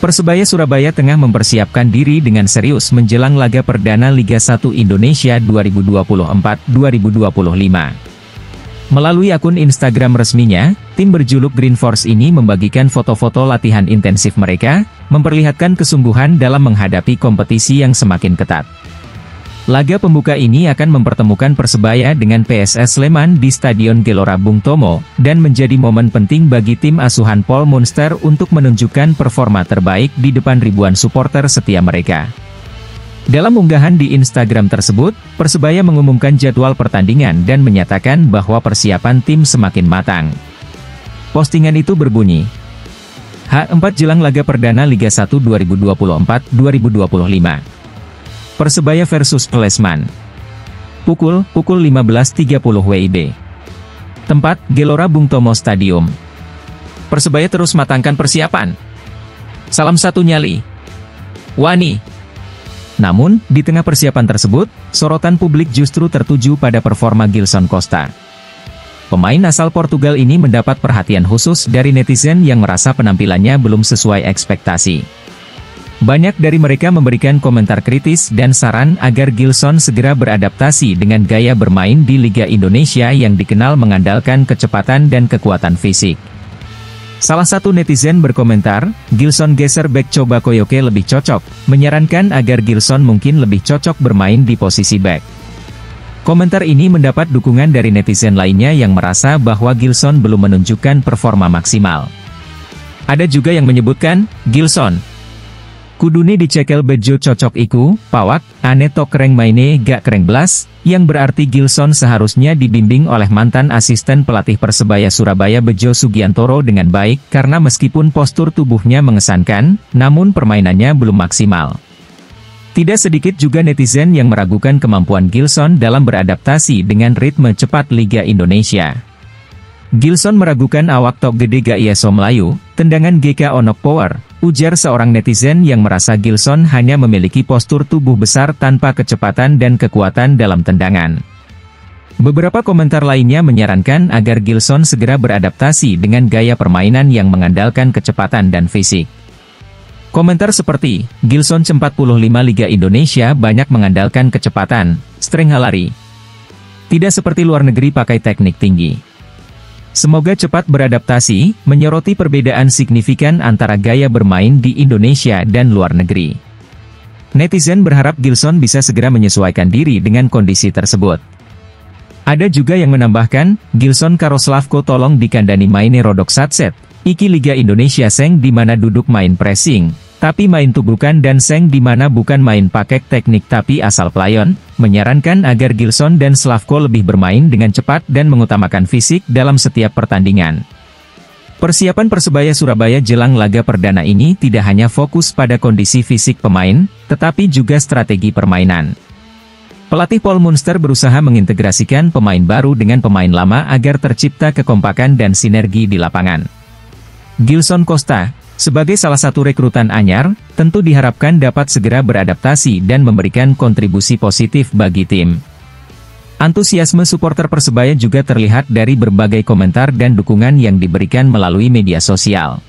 Persebaya Surabaya tengah mempersiapkan diri dengan serius menjelang laga perdana Liga 1 Indonesia 2024-2025. Melalui akun Instagram resminya, tim berjuluk Green Force ini membagikan foto-foto latihan intensif mereka, memperlihatkan kesungguhan dalam menghadapi kompetisi yang semakin ketat. Laga pembuka ini akan mempertemukan Persebaya dengan PSS Sleman di Stadion Gelora Bung Tomo, dan menjadi momen penting bagi tim asuhan Paul Munster untuk menunjukkan performa terbaik di depan ribuan supporter setia mereka. Dalam unggahan di Instagram tersebut, Persebaya mengumumkan jadwal pertandingan dan menyatakan bahwa persiapan tim semakin matang. Postingan itu berbunyi, H4 jelang laga perdana Liga 1 2024-2025. Persebaya versus Sleman. Pukul 15.30 WIB. Tempat, Gelora Bung Tomo Stadium. Persebaya terus matangkan persiapan. Salam satu nyali. Wani. Namun, di tengah persiapan tersebut, sorotan publik justru tertuju pada performa Gilson Costa. Pemain asal Portugal ini mendapat perhatian khusus dari netizen yang merasa penampilannya belum sesuai ekspektasi. Banyak dari mereka memberikan komentar kritis dan saran agar Gilson segera beradaptasi dengan gaya bermain di Liga Indonesia yang dikenal mengandalkan kecepatan dan kekuatan fisik. Salah satu netizen berkomentar, Gilson geser back coba Koyoke lebih cocok, menyarankan agar Gilson mungkin lebih cocok bermain di posisi back. Komentar ini mendapat dukungan dari netizen lainnya yang merasa bahwa Gilson belum menunjukkan performa maksimal. Ada juga yang menyebutkan, Gilson kudune dicekel bejo cocok iku, pawak, ane tok kereng maine gak kereng belas, yang berarti Gilson seharusnya dibimbing oleh mantan asisten pelatih Persebaya Surabaya Bejo Sugiantoro dengan baik, karena meskipun postur tubuhnya mengesankan, namun permainannya belum maksimal. Tidak sedikit juga netizen yang meragukan kemampuan Gilson dalam beradaptasi dengan ritme cepat Liga Indonesia. Gilson meragukan awak tok gede gak iso melayu, tendangan GK onok power, ujar seorang netizen yang merasa Gilson hanya memiliki postur tubuh besar tanpa kecepatan dan kekuatan dalam tendangan. Beberapa komentar lainnya menyarankan agar Gilson segera beradaptasi dengan gaya permainan yang mengandalkan kecepatan dan fisik. Komentar seperti, Gilson 45 Liga Indonesia banyak mengandalkan kecepatan, strength lari. Tidak seperti luar negeri pakai teknik tinggi. Semoga cepat beradaptasi, menyoroti perbedaan signifikan antara gaya bermain di Indonesia dan luar negeri. Netizen berharap Gilson bisa segera menyesuaikan diri dengan kondisi tersebut. Ada juga yang menambahkan, Gilson karo Slavko tolong dikandani maine rodok satset, iki Liga Indonesia seng di mana duduk main pressing, tapi main tubukan dan seng di mana bukan main pakai teknik tapi asal playon, menyarankan agar Gilson dan Slavko lebih bermain dengan cepat dan mengutamakan fisik dalam setiap pertandingan. Persiapan Persebaya Surabaya jelang laga perdana ini tidak hanya fokus pada kondisi fisik pemain, tetapi juga strategi permainan. Pelatih Paul Munster berusaha mengintegrasikan pemain baru dengan pemain lama agar tercipta kekompakan dan sinergi di lapangan. Gilson Costa, sebagai salah satu rekrutan anyar, tentu diharapkan dapat segera beradaptasi dan memberikan kontribusi positif bagi tim. Antusiasme supporter Persebaya juga terlihat dari berbagai komentar dan dukungan yang diberikan melalui media sosial.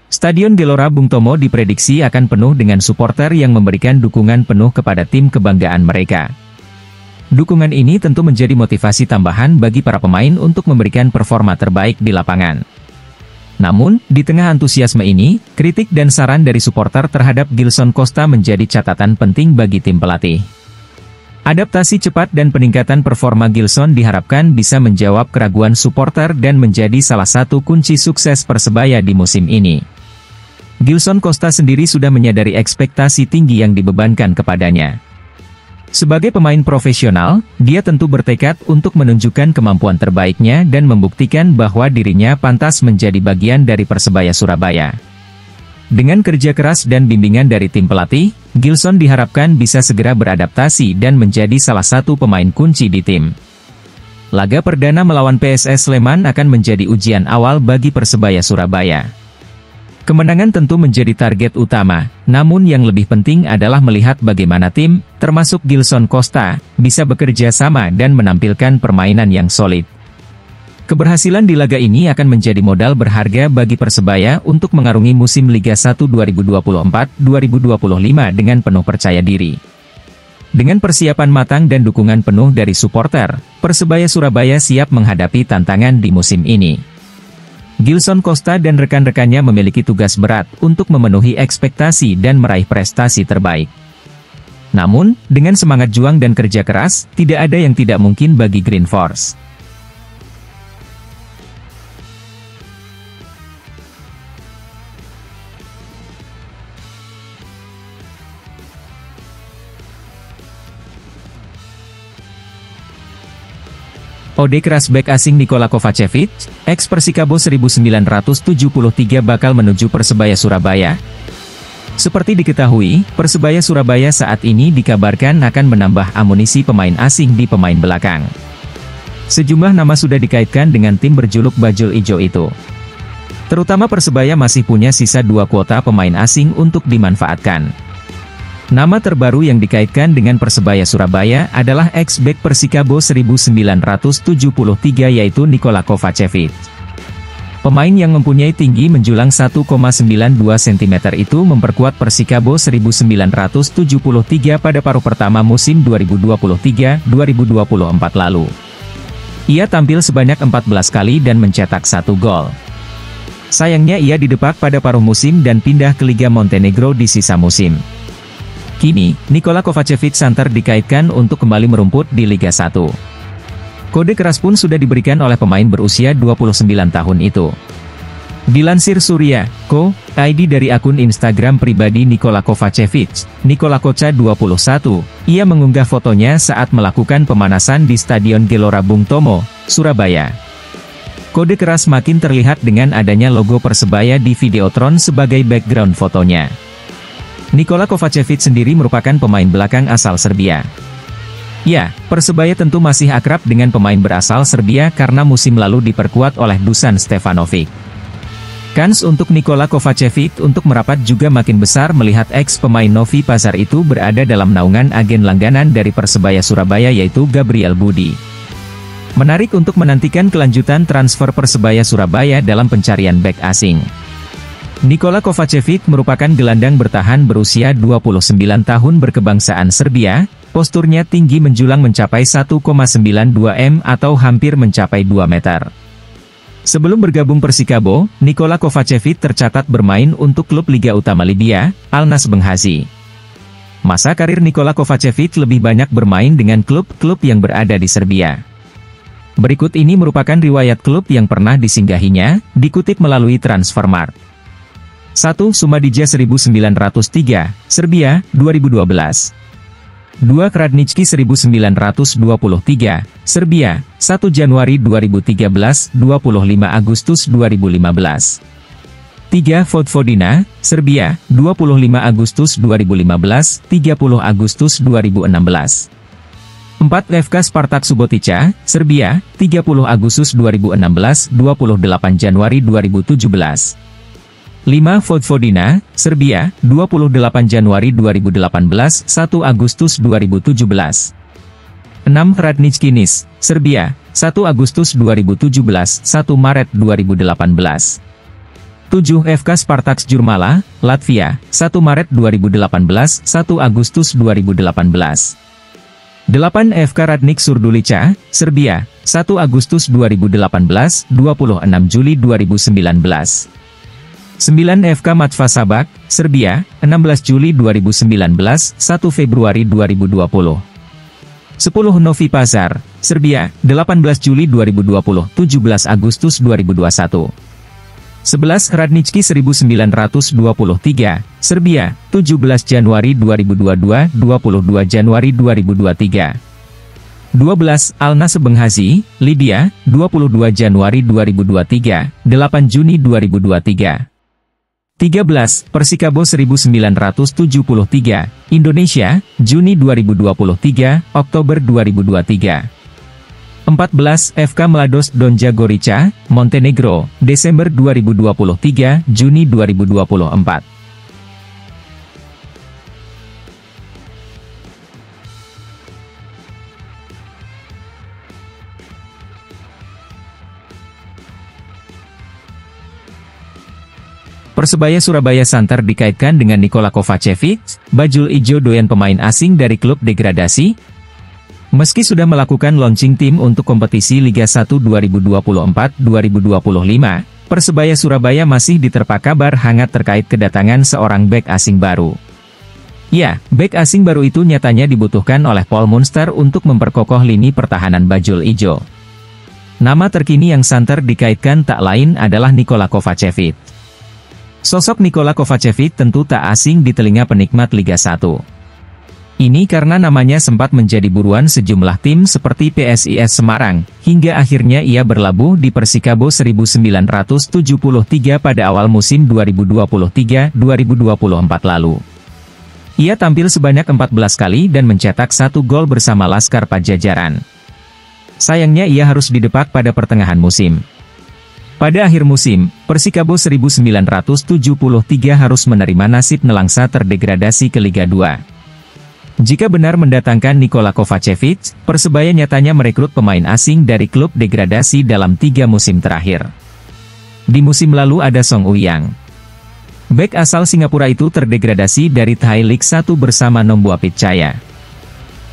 Stadion Gelora Bung Tomo diprediksi akan penuh dengan supporter yang memberikan dukungan penuh kepada tim kebanggaan mereka. Dukungan ini tentu menjadi motivasi tambahan bagi para pemain untuk memberikan performa terbaik di lapangan. Namun, di tengah antusiasme ini, kritik dan saran dari supporter terhadap Gilson Costa menjadi catatan penting bagi tim pelatih. Adaptasi cepat dan peningkatan performa Gilson diharapkan bisa menjawab keraguan supporter dan menjadi salah satu kunci sukses Persebaya di musim ini. Gilson Costa sendiri sudah menyadari ekspektasi tinggi yang dibebankan kepadanya. Sebagai pemain profesional, dia tentu bertekad untuk menunjukkan kemampuan terbaiknya dan membuktikan bahwa dirinya pantas menjadi bagian dari Persebaya Surabaya. Dengan kerja keras dan bimbingan dari tim pelatih, Gilson diharapkan bisa segera beradaptasi dan menjadi salah satu pemain kunci di tim. Laga perdana melawan PSS Sleman akan menjadi ujian awal bagi Persebaya Surabaya. Kemenangan tentu menjadi target utama, namun yang lebih penting adalah melihat bagaimana tim, termasuk Gilson Costa, bisa bekerja sama dan menampilkan permainan yang solid. Keberhasilan di laga ini akan menjadi modal berharga bagi Persebaya untuk mengarungi musim Liga 1 2024-2025 dengan penuh percaya diri. Dengan persiapan matang dan dukungan penuh dari supporter, Persebaya Surabaya siap menghadapi tantangan di musim ini. Gilson Costa dan rekan-rekannya memiliki tugas berat untuk memenuhi ekspektasi dan meraih prestasi terbaik. Namun, dengan semangat juang dan kerja keras, tidak ada yang tidak mungkin bagi Green Force. Ode keras bek asing Nikola Kovacevic, ex Persikabo 1973 bakal menuju Persebaya Surabaya. Seperti diketahui, Persebaya Surabaya saat ini dikabarkan akan menambah amunisi pemain asing di pemain belakang. Sejumlah nama sudah dikaitkan dengan tim berjuluk Bajul Ijo itu. Terutama Persebaya masih punya sisa 2 kuota pemain asing untuk dimanfaatkan. Nama terbaru yang dikaitkan dengan Persebaya Surabaya adalah ex-bek Persikabo 1973 yaitu Nikola Kovacevic. Pemain yang mempunyai tinggi menjulang 1,92 cm itu memperkuat Persikabo 1973 pada paruh pertama musim 2023-2024 lalu. Ia tampil sebanyak 14 kali dan mencetak 1 gol. Sayangnya ia didepak pada paruh musim dan pindah ke Liga Montenegro di sisa musim. Kini, Nikola Kovacevic santer dikaitkan untuk kembali merumput di Liga 1. Kode keras pun sudah diberikan oleh pemain berusia 29 tahun itu. Dilansir Surya.co.id dari akun Instagram pribadi Nikola Kovacevic, Nikola Koca 21, ia mengunggah fotonya saat melakukan pemanasan di Stadion Gelora Bung Tomo, Surabaya. Kode keras makin terlihat dengan adanya logo Persebaya di Videotron sebagai background fotonya. Nikola Kovacevic sendiri merupakan pemain belakang asal Serbia. Ya, Persebaya tentu masih akrab dengan pemain berasal Serbia karena musim lalu diperkuat oleh Dusan Stevanovic. Kans untuk Nikola Kovacevic untuk merapat juga makin besar melihat ex-pemain Novi Pazar itu berada dalam naungan agen langganan dari Persebaya Surabaya yaitu Gabriel Budi. Menarik untuk menantikan kelanjutan transfer Persebaya Surabaya dalam pencarian bek asing. Nikola Kovacevic merupakan gelandang bertahan berusia 29 tahun berkebangsaan Serbia, posturnya tinggi menjulang mencapai 1,92 m atau hampir mencapai 2 meter. Sebelum bergabung Persikabo, Nikola Kovacevic tercatat bermain untuk klub Liga Utama Libya, Al Nasr Benghazi. Masa karir Nikola Kovacevic lebih banyak bermain dengan klub-klub yang berada di Serbia. Berikut ini merupakan riwayat klub yang pernah disinggahinya, dikutip melalui Transfermarkt. 1. Sumadija 1903, Serbia, 2012. 2. Kradnički 1923, Serbia, 1 Januari 2013, 25 Agustus 2015. 3. Vojvodina, Serbia, 25 Agustus 2015, 30 Agustus 2016. 4. FK Spartak Subotica, Serbia, 30 Agustus 2016, 28 Januari 2017. 5. Vojvodina, Serbia, 28 Januari 2018, 1 Agustus 2017. 6. Kradnički Niš, Serbia, 1 Agustus 2017, 1 Maret 2018. 7. FK Spartak Jurmala, Latvia, 1 Maret 2018, 1 Agustus 2018. 8. FK Radnik Surdulica, Serbia, 1 Agustus 2018, 26 Juli 2019. 9. FK Matva Sabak, Serbia, 16 Juli 2019, 1 Februari 2020. 10. Novi Pazar, Serbia, 18 Juli 2020, 17 Agustus 2021. 11. Kradnički 1923, Serbia, 17 Januari 2022, 22 Januari 2023. 12. Al Nasr Benghazi, Libya, 22 Januari 2023, 8 Juni 2023. 13. Persikabo 1973, Indonesia, Juni 2023, Oktober 2023. 14. FK Mladost Donja Gorica, Montenegro, Desember 2023, Juni 2024. Persebaya Surabaya santer dikaitkan dengan Nikola Kovacevic, bajul ijo doyan pemain asing dari klub degradasi. Meski sudah melakukan launching tim untuk kompetisi Liga 1 2024-2025, Persebaya Surabaya masih diterpa kabar hangat terkait kedatangan seorang bek asing baru. Ya, bek asing baru itu nyatanya dibutuhkan oleh Paul Munster untuk memperkokoh lini pertahanan bajul ijo. Nama terkini yang santer dikaitkan tak lain adalah Nikola Kovacevic. Sosok Nikola Kovacevic tentu tak asing di telinga penikmat Liga 1. Ini karena namanya sempat menjadi buruan sejumlah tim seperti PSIS Semarang, hingga akhirnya ia berlabuh di Persikabo 1973 pada awal musim 2023-2024 lalu. Ia tampil sebanyak 14 kali dan mencetak 1 gol bersama Laskar Pajajaran. Sayangnya ia harus didepak pada pertengahan musim. Pada akhir musim, Persikabo 1973 harus menerima nasib nelangsa terdegradasi ke Liga 2. Jika benar mendatangkan Nikola Kovacevic, Persebaya nyatanya merekrut pemain asing dari klub degradasi dalam 3 musim terakhir. Di musim lalu ada Song Uyang. Bek asal Singapura itu terdegradasi dari Thai League 1 bersama Nombuapit Chaya.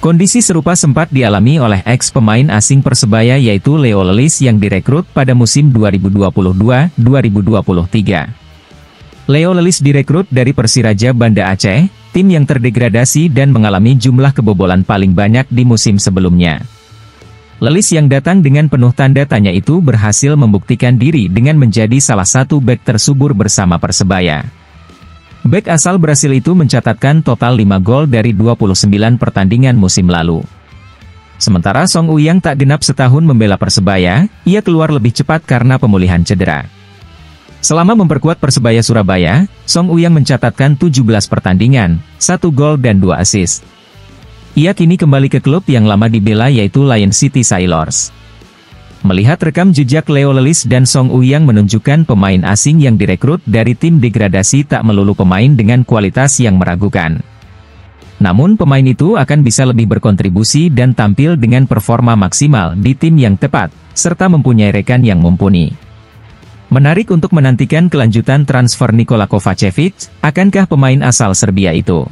Kondisi serupa sempat dialami oleh ex-pemain asing Persebaya yaitu Leo Lelis yang direkrut pada musim 2022-2023. Leo Lelis direkrut dari Persiraja Banda Aceh, tim yang terdegradasi dan mengalami jumlah kebobolan paling banyak di musim sebelumnya. Lelis yang datang dengan penuh tanda tanya itu berhasil membuktikan diri dengan menjadi salah satu bek tersubur bersama Persebaya. Bek asal Brasil itu mencatatkan total 5 gol dari 29 pertandingan musim lalu. Sementara Song Uyang tak genap setahun membela Persebaya, ia keluar lebih cepat karena pemulihan cedera. Selama memperkuat Persebaya Surabaya, Song Uyang mencatatkan 17 pertandingan, 1 gol dan 2 assist. Ia kini kembali ke klub yang lama dibela yaitu Lion City Sailors. Melihat rekam jejak Leo Lelis dan Song Uyang menunjukkan pemain asing yang direkrut dari tim degradasi tak melulu pemain dengan kualitas yang meragukan. Namun pemain itu akan bisa lebih berkontribusi dan tampil dengan performa maksimal di tim yang tepat, serta mempunyai rekan yang mumpuni. Menarik untuk menantikan kelanjutan transfer Nikola Kovacevic, akankah pemain asal Serbia itu